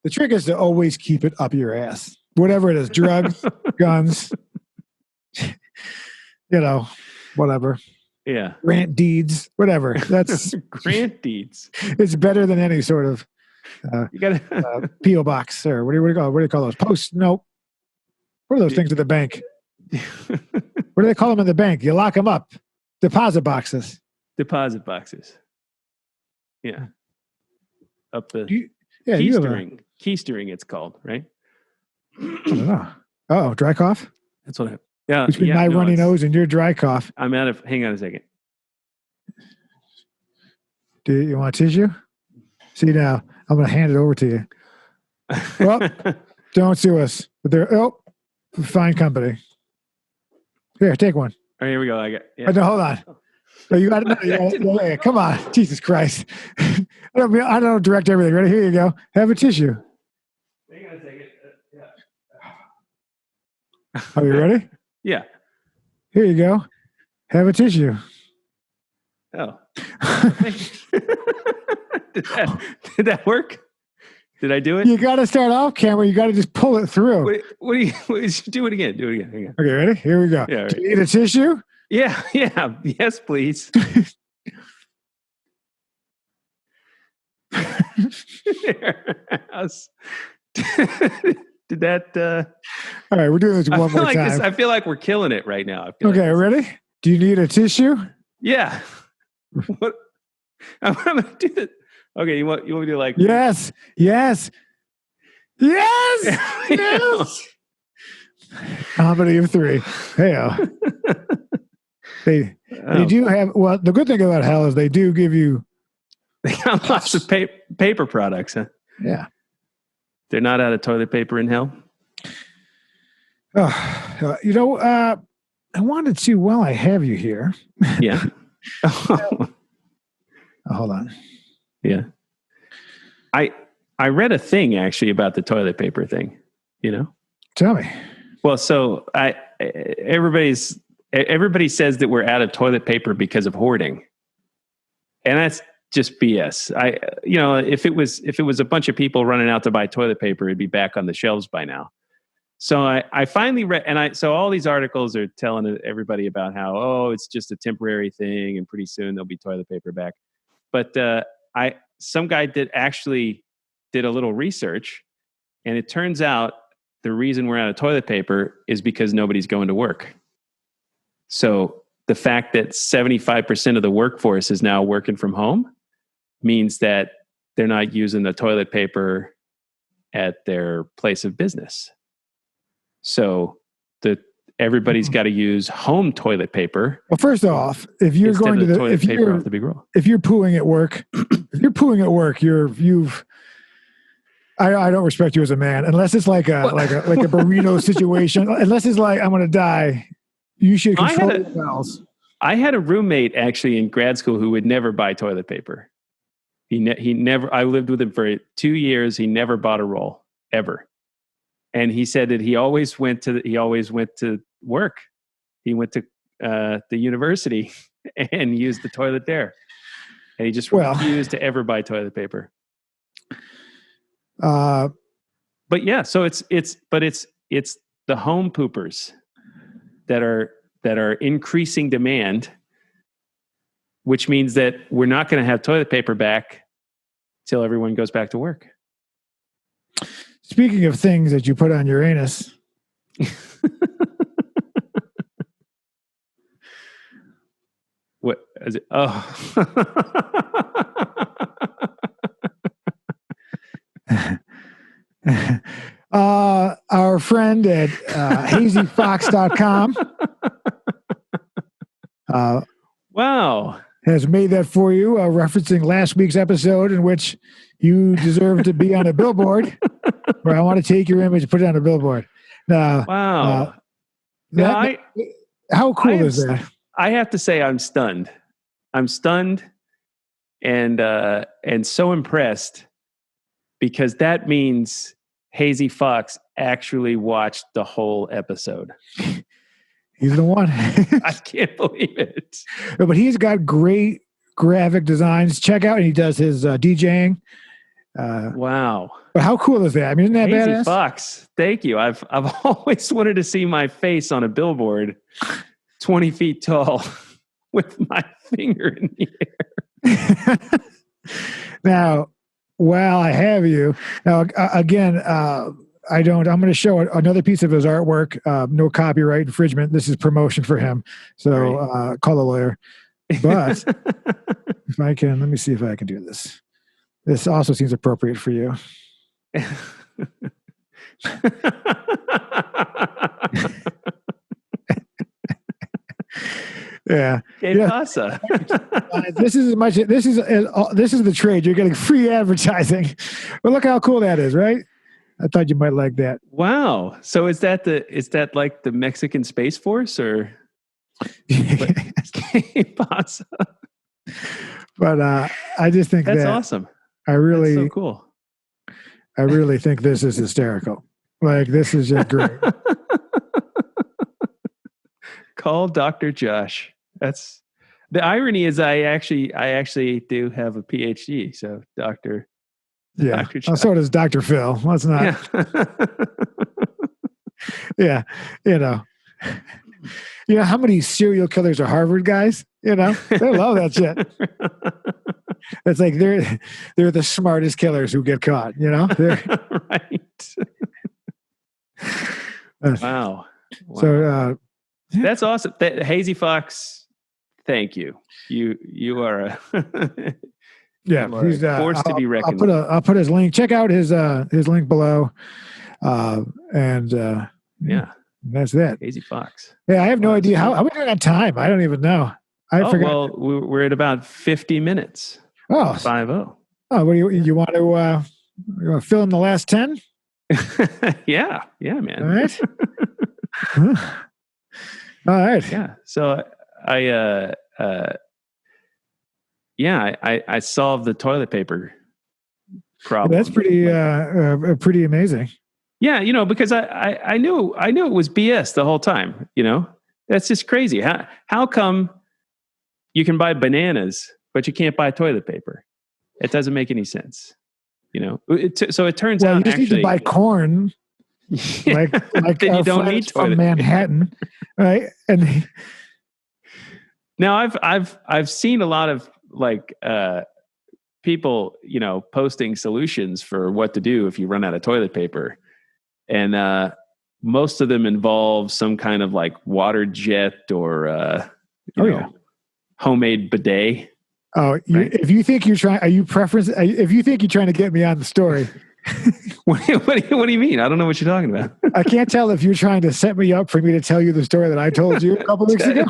The trick is to always keep it up your ass. Whatever it is, drugs, guns, whatever. Yeah. Grant deeds, whatever. That's grant deeds. It's better than any sort of you gotta P.O. box or what do you call those? Post note. What are those things at the bank? What do they call them in the bank? You lock them up. Deposit boxes. Deposit boxes. Yeah. Up the keystering. Keystering, it's called, right? I don't know. Oh, dry cough? That's what yeah. Between my runny nose and your dry cough. I'm out of, hang on a second. Do you want a tissue? See now, I'm going to hand it over to you. Well, don't sue us. But fine company. Here, take one. Oh, here we go. I got. Yeah. No, hold on. No, you got it. Come on, Jesus Christ! I don't direct everything. Ready? Here you go. Have a tissue. Hang on a second. Are you ready? Yeah. Here you go. Have a tissue. Oh. Did that work? Did I do it? You got to start off camera. You got to just pull it through. What do you do it again? Do it again. Hang on. Okay, ready? Here we go. Yeah, right. Do you need a tissue? Yeah. Yes, please. Did that? All right, we're doing this one more time. I feel like we're killing it right now. Okay, ready? Do you need a tissue? Yeah. What? I'm gonna do that. Okay, you want me to do like? Yes. Comedy of three. Hey, they do have. Well, the good thing about hell is they do give you. They got lots of paper products, huh? Yeah. They're not out of toilet paper in hell. I wanted to. While I have you here. Yeah. Hold on. Yeah. I read a thing actually about the toilet paper thing, Tell me. Well, so everybody says that we're out of toilet paper because of hoarding. And that's just BS. If it was a bunch of people running out to buy toilet paper, it'd be back on the shelves by now. So I finally read, so all these articles are telling everybody about how, it's just a temporary thing and pretty soon there'll be toilet paper back. But some guy did a little research, and it turns out the reason we're out of toilet paper is because nobody's going to work. So the fact that 75% of the workforce is now working from home means that they're not using the toilet paper at their place of business. So everybody's got to use home toilet paper. Well, first off, if you're going to the toilet paper off the big roll, if you're pooing at work, I don't respect you as a man unless it's like a burrito situation. Unless it's like I'm going to die, you should control your bowels. I had a roommate actually in grad school who would never buy toilet paper. He never. I lived with him for 2 years. He never bought a roll ever. And he said that he always went to work. He went to the university and used the toilet there. And he just refused to ever buy toilet paper. But yeah, so it's the home poopers that are increasing demand, which means that we're not going to have toilet paper back till everyone goes back to work. Speaking of things that you put on your anus. What is it? Oh. Our friend at hazyfox.com. Wow. has made that for you, referencing last week's episode in which you deserve to be on a billboard, where I want to take your image and put it on a billboard. Now, Wow. Now, how cool is that? I have to say I'm stunned. I'm stunned and so impressed, because that means Hazy Fox actually watched the whole episode. He's the one. I can't believe it. But he's got great graphic designs. Check out, and he does his DJing. Wow. But how cool is that? I mean, isn't that Hazy badass? Fox, thank you. I've always wanted to see my face on a billboard 20 feet tall with my finger in the air. Now, while I have you, now again, I'm going to show another piece of his artwork. No copyright infringement. This is promotion for him. So call a lawyer. But if I can, let me see if I can do this. This also seems appropriate for you. Yeah. Pasa. This is the trade. You're getting free advertising. But look how cool that is, right? I thought you might like that. Wow. So is that like the Mexican Space Force, or Pasa? But I just think that's awesome. That's so cool. I really think this is hysterical. Like, this is just great. Call Dr. Josh. That's the irony is I actually do have a PhD. So Dr. Josh. So does Dr. Phil. Let's not. Yeah. You know how many serial killers are Harvard guys? They love that shit. It's like they're the smartest killers who get caught. Right. Wow. So that's awesome. Hazy Fox, thank you. You are a he's a force to be reckoned with. I'll put his link. Check out his link below. And that's that. Hazy Fox. Yeah, I have no idea how we doing on time. I don't even know. I forgot. Well, we're at about 50 minutes. Oh, 50. Oh, what do you want to fill in the last 10? Yeah, man. All right. All right. Yeah. So I solved the toilet paper problem. That's pretty amazing. Yeah, because I knew it was BS the whole time. That's just crazy. How come you can buy bananas but you can't buy toilet paper? It doesn't make any sense. So it turns out you just need to buy corn. Like then you don't need toilet from Manhattan, right? And now I've seen a lot of people posting solutions for what to do if you run out of toilet paper, and most of them involve some kind of water jet or homemade bidet. Oh, right? If you think you're trying, if you think you're trying to get me on the story. What do you mean? I don't know what you're talking about. I can't tell if you're trying to set me up for me to tell you the story that I told you a couple weeks ago.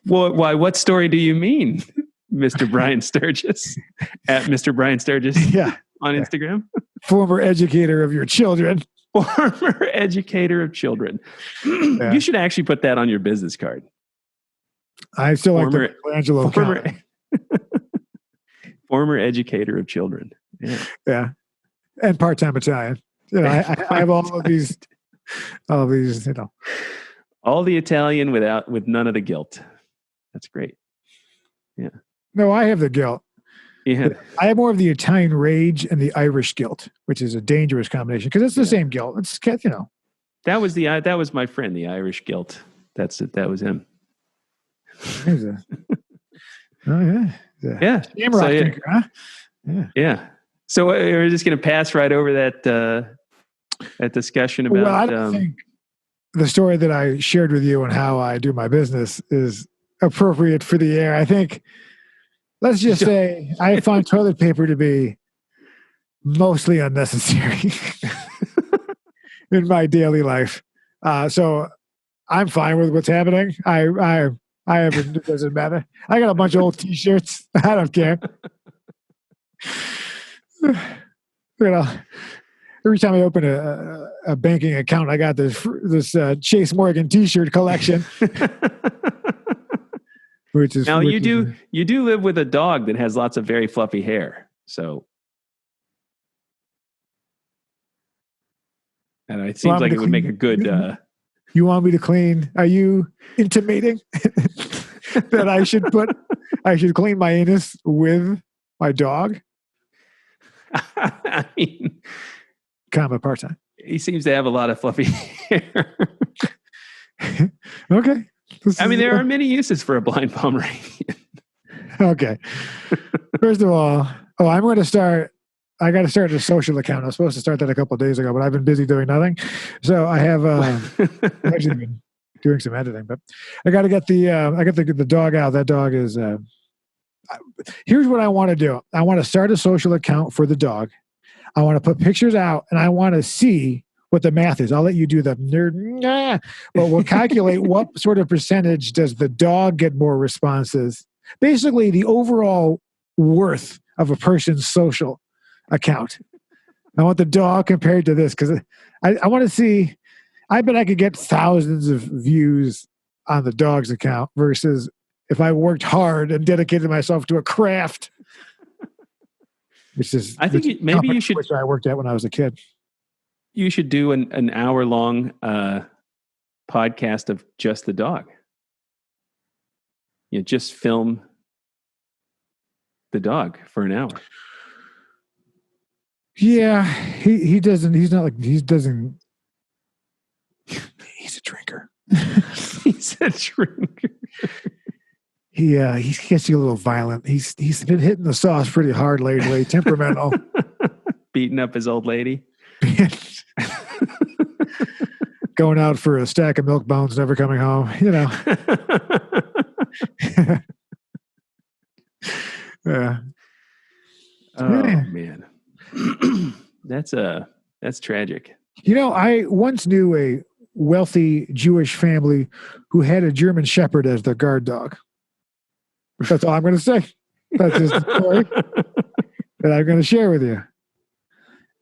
Well, why? What story do you mean, Mr. Brian Sturges? At Mr. Brian Sturges on Instagram? Former educator of your children. Former educator of children. Yeah. You should actually put that on your business card. I still like the Angelo former educator of children. Yeah. And part-time Italian. I have all these, all the Italian with none of the guilt. That's great. Yeah. No, I have the guilt. Yeah. I have more of the Italian rage and the Irish guilt, which is a dangerous combination because it's the same guilt. It's That was my friend, the Irish guilt. That's it. That was him. Yeah. Shamrock drinker, huh? Yeah. So we're just going to pass right over that discussion about. Well, I don't think the story that I shared with you and how I do my business is appropriate for the air. I think, let's just say, I find toilet paper to be mostly unnecessary in my daily life. So I'm fine with what's happening. I haven't. It doesn't matter. I got a bunch of old T-shirts. I don't care. Every time I open a banking account, I got this Chase Morgan T-shirt collection. Now you do live with a dog that has lots of very fluffy hair, so. And it seems like it would make a good. You want me to clean? Are you intimating that I should clean my anus with my dog? I mean, comma part-time. He seems to have a lot of fluffy hair. Okay. There are many uses for a blind Pomeranian. Okay. First of all, I'm going to start. I got to start a social account. I was supposed to start that a couple of days ago, but I've been busy doing nothing. So I have actually been doing some editing. But I got to get the dog out. That dog is. Here's what I want to do. I want to start a social account for the dog. I want to put pictures out, and I want to see what the math is. I'll let you do the nerd, but we'll calculate what sort of percentage does the dog get more responses. Basically, the overall worth of a person's social account. I want the dog compared to this because I want to see. I bet I could get thousands of views on the dog's account versus if I worked hard and dedicated myself to a craft. Which is, I think maybe you should. Which I worked at when I was a kid. You should do an hour-long podcast of just the dog. You just film the dog for an hour. Yeah, he doesn't. He's not like he doesn't. He's a drinker. He's a drinker. He gets you a little violent. He's been hitting the sauce pretty hard lately. Temperamental. Beating up his old lady. Going out for a stack of milk bones, never coming home. Yeah. Oh man. That's tragic. I once knew a wealthy Jewish family who had a German Shepherd as their guard dog. That's all I'm going to say. That's just a story that I'm going to share with you.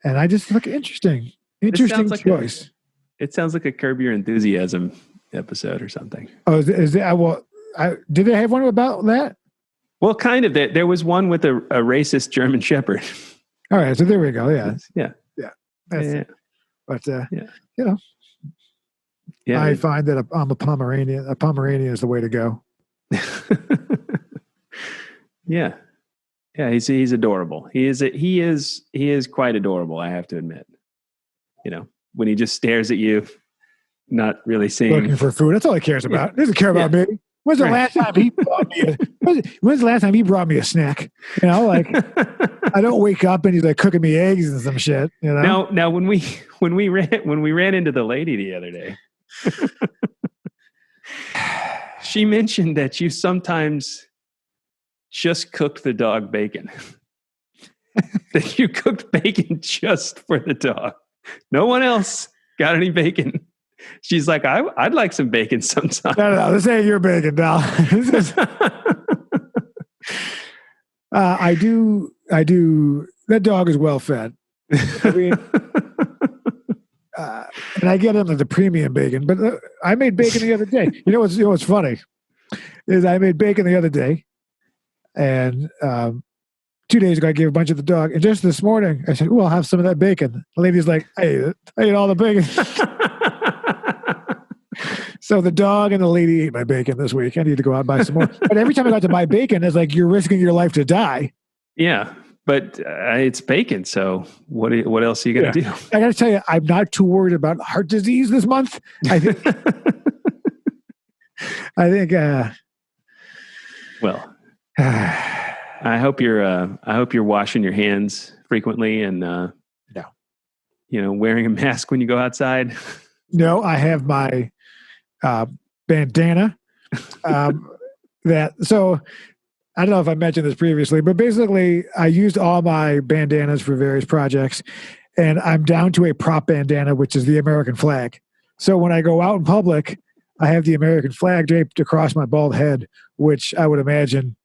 And I just look interesting choice. It sounds like a Curb Your Enthusiasm episode or something. Oh, is that? Well, did they have one about that? Well, kind of. There was one with a racist German Shepherd. All right, so there we go. Yeah. That's yeah. It. But yeah, I find that I'm a Pomeranian. A Pomeranian is the way to go. Yeah. He's adorable. He is quite adorable. I have to admit. When he just stares at you, not really seeing, looking for food. That's all he cares about. He doesn't care about me. When's the last time he brought me when's the last time he brought me a snack? Like I don't wake up and he's like cooking me eggs and some shit. Now when we ran into the lady the other day, she mentioned that you sometimes just cooked the dog bacon. That you cooked bacon just for the dog. No one else got any bacon. She's like, I'd like some bacon sometime. No, this ain't your bacon, Dal. I do. That dog is well fed. I mean, and I get him the premium bacon. But I made bacon the other day. You know what's funny is I made bacon the other day, and 2 days ago I gave a bunch of the dog. And just this morning I said, "Oh, I'll have some of that bacon." The lady's like, "I ate all the bacon." So the dog and the lady ate my bacon this week. I need to go out and buy some more. But every time I got to buy bacon, it's like you're risking your life to die. Yeah, but it's bacon. So what else are you going to do? I got to tell you, I'm not too worried about heart disease this month. I think. Well, I hope you're washing your hands frequently and wearing a mask when you go outside. No, I have my bandana. So I don't know if I mentioned this previously, but basically I used all my bandanas for various projects, and I'm down to a prop bandana, which is the American flag. So when I go out in public, I have the American flag draped across my bald head, which I would imagine,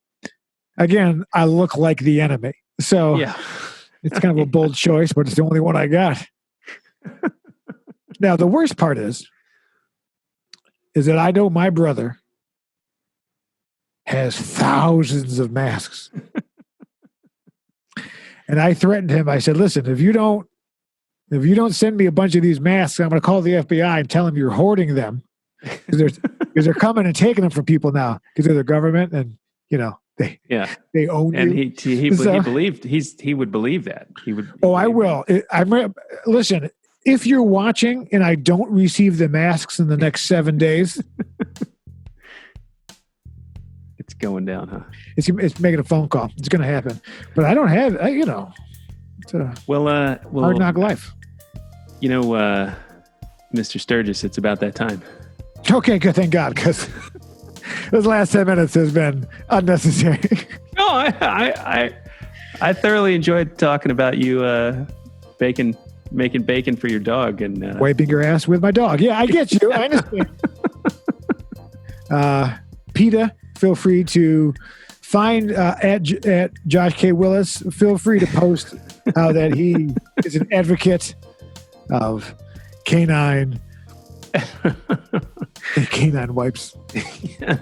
again, I look like the enemy. So Yeah. it's kind of a bold choice, but it's the only one I got. Now, the worst part is that I know my brother has thousands of masks. And I threatened him. I said, listen, if you don't send me a bunch of these masks, I'm going to call the FBI and tell them you're hoarding them because they're coming and taking them from people now because they're the government and, they own and you. he believed he would believe that. He would. Oh, I will. Listen, if you're watching and I don't receive the masks in the next 7 days, it's going down, huh? It's making a phone call. It's going to happen. But I don't have, it's a hard knock life. Mr. Sturges, it's about that time. Okay, good. Thank God, because those last 10 minutes has been unnecessary. No, I thoroughly enjoyed talking about you making bacon for your dog and wiping your ass with my dog. Yeah, I get you. I understand. PETA, feel free to find at Josh K. Willis. Feel free to post how that he is an advocate of canine wipes. Yeah.